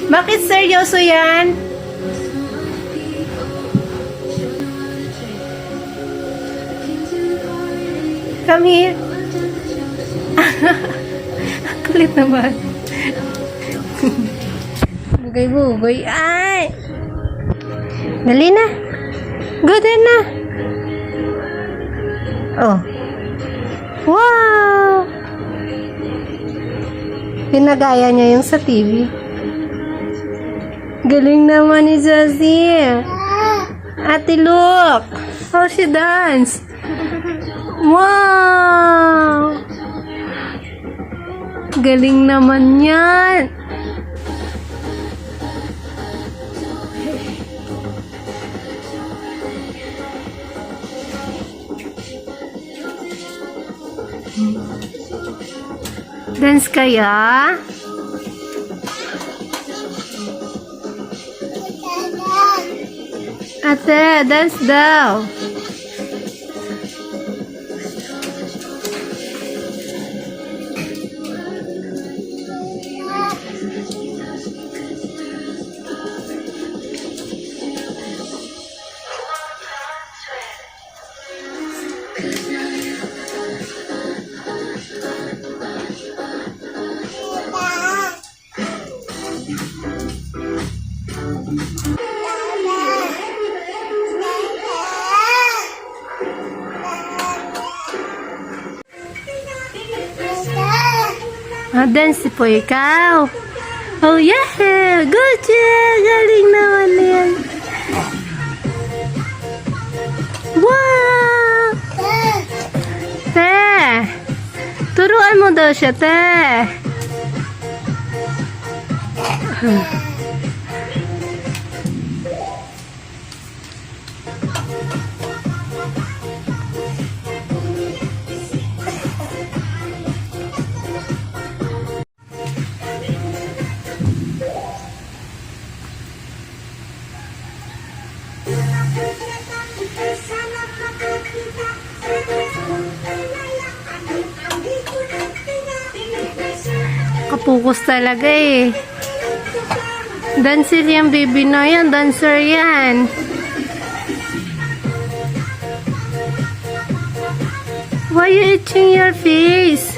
Bakit seryoso yan? Come here. Kulit naman. Bugay-bugay. Ay! Dali na. Go din na. Oh. Wow! Pinagaya niya yung sa TV. Galing naman ni Zazie. Ate, look. How she dance. Wow! Galing naman yan. Dance kaya? Ate, dance daw. Dance po ikaw. Oh yeah! Good job! Galing naman yan. Wow! Te! Turuan mo daw siya, te. Kapukus talaga eh. Dancer yung baby na yan. Dancer yan. Why you itching your face?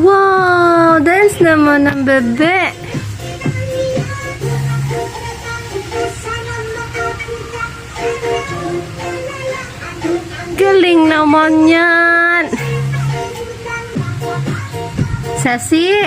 Wow! Dance naman ang bebe. Galing naman yan. Sassy.